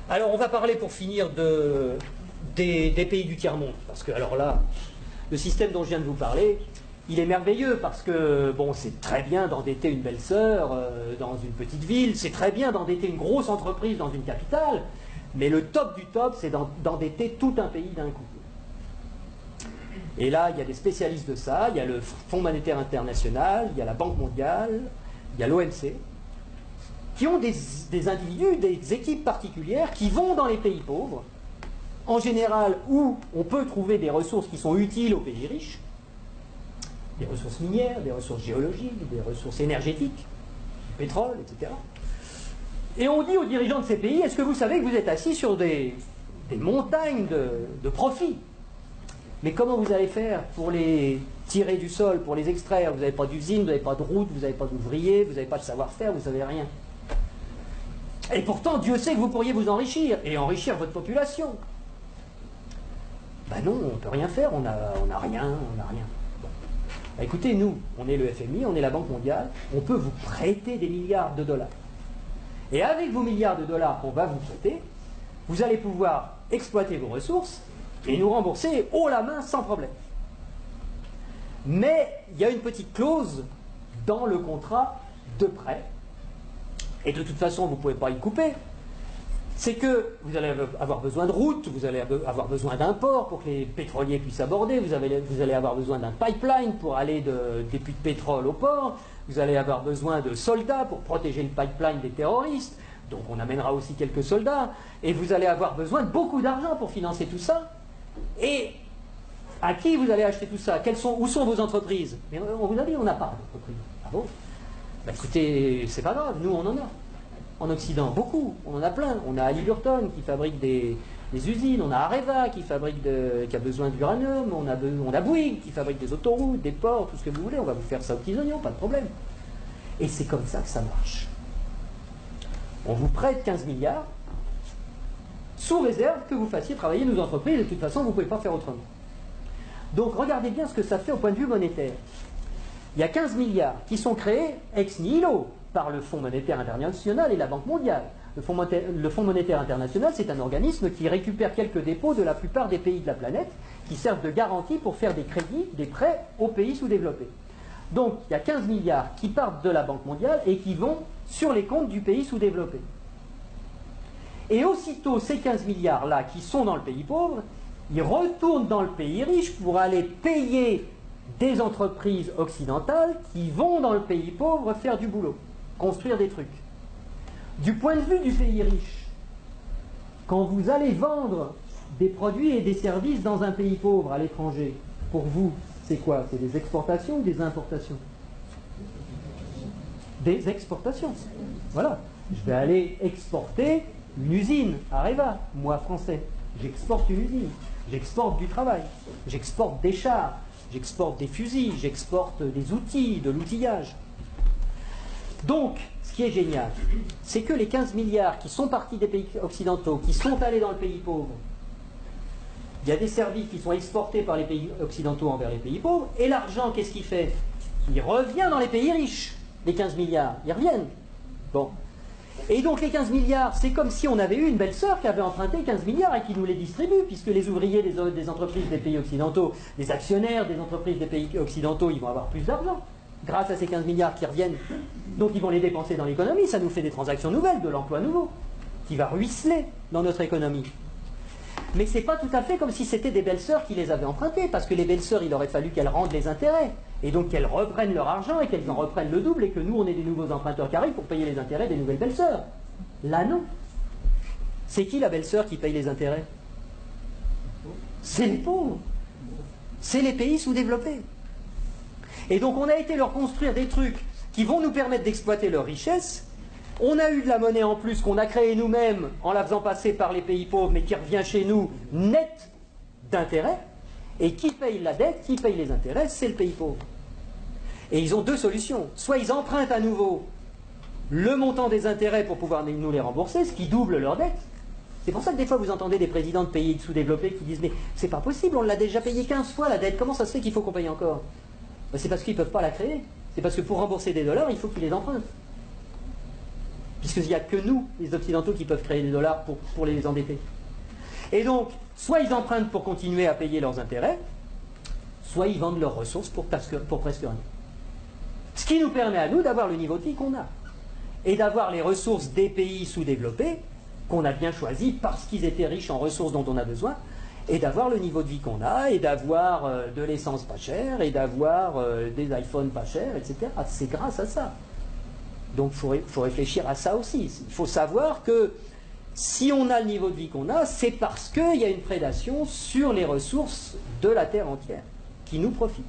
Alors, on va parler pour finir des pays du tiers-monde. Parce que, alors là, le système dont je viens de vous parler, il est merveilleux parce que, bon, c'est très bien d'endetter une belle sœur dans une petite ville, c'est très bien d'endetter une grosse entreprise dans une capitale, mais le top du top, c'est d'endetter tout un pays d'un coup. Et là, il y a des spécialistes de ça, il y a le Fonds monétaire international, il y a la Banque mondiale, il y a l'OMC, qui ont des individus, des équipes particulières qui vont dans les pays pauvres, en général où on peut trouver des ressources qui sont utiles aux pays riches, des ressources minières, des ressources géologiques, des ressources énergétiques, du pétrole, etc. Et on dit aux dirigeants de ces pays, est-ce que vous savez que vous êtes assis sur des montagnes de profits? Mais comment vous allez faire pour les tirer du sol, pour les extraire? Vous n'avez pas d'usine, vous n'avez pas de route, vous n'avez pas d'ouvriers, vous n'avez pas de savoir-faire, vous n'avez rien. Et pourtant, Dieu sait que vous pourriez vous enrichir, et enrichir votre population. Ben non, on ne peut rien faire, on n'a rien, on n'a rien. Bon. Ben écoutez, nous, on est le FMI, on est la Banque mondiale, on peut vous prêter des milliards de dollars. Et avec vos milliards de dollars qu'on va vous prêter, vous allez pouvoir exploiter vos ressources et nous rembourser haut la main sans problème. Mais il y a une petite clause dans le contrat de prêt, et de toute façon vous ne pouvez pas y couper, c'est que vous allez avoir besoin de routes, vous allez avoir besoin d'un port pour que les pétroliers puissent aborder, vous allez avoir besoin d'un pipeline pour aller des puits de pétrole au port, vous allez avoir besoin de soldats pour protéger le pipeline des terroristes, donc on amènera aussi quelques soldats, et vous allez avoir besoin de beaucoup d'argent pour financer tout ça. Et à qui vous allez acheter tout ça? Où sont vos entreprises? Mais on vous a dit, on n'a pas d'entreprise. Ah bon? Bah écoutez, c'est pas grave, nous on en a. En Occident, beaucoup, on en a plein. On a Halliburton qui fabrique des usines, on a Areva qui a besoin d'uranium, on a Bouygues qui fabrique des autoroutes, des ports, tout ce que vous voulez, on va vous faire ça aux petits oignons, pas de problème. Et c'est comme ça que ça marche. On vous prête 15 milliards, sous réserve que vous fassiez travailler nos entreprises, et de toute façon, vous ne pouvez pas faire autrement. Donc, regardez bien ce que ça fait au point de vue monétaire. Il y a 15 milliards qui sont créés ex nihilo par le Fonds monétaire international et la Banque mondiale. Le Fonds monétaire international, c'est un organisme qui récupère quelques dépôts de la plupart des pays de la planète, qui servent de garantie pour faire des crédits, des prêts aux pays sous-développés. Donc, il y a 15 milliards qui partent de la Banque mondiale et qui vont sur les comptes du pays sous-développé. Et aussitôt, ces 15 milliards-là qui sont dans le pays pauvre, ils retournent dans le pays riche pour aller payer des entreprises occidentales qui vont dans le pays pauvre faire du boulot, construire des trucs. Du point de vue du pays riche, quand vous allez vendre des produits et des services dans un pays pauvre à l'étranger, pour vous, c'est quoi? C'est des exportations ou des importations? Des exportations. Voilà. Je vais aller exporter une usine, Areva, moi français. J'exporte une usine, j'exporte du travail, j'exporte des chars, j'exporte des fusils, j'exporte des outils, de l'outillage. Donc, ce qui est génial, c'est que les 15 milliards qui sont partis des pays occidentaux, qui sont allés dans le pays pauvre, il y a des services qui sont exportés par les pays occidentaux envers les pays pauvres, et l'argent, qu'est-ce qu'il fait? Il revient dans les pays riches, les 15 milliards, ils reviennent. Bon. Et donc les 15 milliards, c'est comme si on avait eu une belle-sœur qui avait emprunté 15 milliards et qui nous les distribue, puisque les ouvriers des entreprises des pays occidentaux, les actionnaires des entreprises des pays occidentaux, ils vont avoir plus d'argent grâce à ces 15 milliards qui reviennent. Donc ils vont les dépenser dans l'économie, ça nous fait des transactions nouvelles, de l'emploi nouveau, qui va ruisseler dans notre économie. Mais c'est pas tout à fait comme si c'était des belles-sœurs qui les avaient empruntées, parce que les belles-sœurs, il aurait fallu qu'elles rendent les intérêts, et donc qu'elles reprennent leur argent et qu'elles en reprennent le double, et que nous, on ait des nouveaux emprunteurs qui arrivent pour payer les intérêts des nouvelles belles-sœurs. Là, non. C'est qui la belle-sœur qui paye les intérêts? C'est les pauvres. C'est les pays sous-développés. Et donc, on a été leur construire des trucs qui vont nous permettre d'exploiter leur richesse. On a eu de la monnaie en plus qu'on a créée nous-mêmes en la faisant passer par les pays pauvres, mais qui revient chez nous net d'intérêts. Et qui paye la dette, qui paye les intérêts, c'est le pays pauvre. Et ils ont deux solutions. Soit ils empruntent à nouveau le montant des intérêts pour pouvoir nous les rembourser, ce qui double leur dette. C'est pour ça que des fois vous entendez des présidents de pays sous-développés qui disent « Mais c'est pas possible, on l'a déjà payé 15 fois la dette, comment ça se fait qu'il faut qu'on paye encore ?» Ben, c'est parce qu'ils ne peuvent pas la créer. C'est parce que pour rembourser des dollars, il faut qu'ils les empruntent. puisqu'il n'y a que nous, les Occidentaux, qui peuvent créer des dollars pour les endetter. Et donc, soit ils empruntent pour continuer à payer leurs intérêts, soit ils vendent leurs ressources pour presque rien. Ce qui nous permet à nous d'avoir le niveau de vie qu'on a, et d'avoir les ressources des pays sous-développés, qu'on a bien choisis parce qu'ils étaient riches en ressources dont on a besoin, et d'avoir le niveau de vie qu'on a, et d'avoir de l'essence pas chère, et d'avoir des iPhones pas chers, etc. C'est grâce à ça. Donc il faut réfléchir à ça aussi. Il faut savoir que si on a le niveau de vie qu'on a, c'est parce qu'il y a une prédation sur les ressources de la Terre entière, qui nous profitent.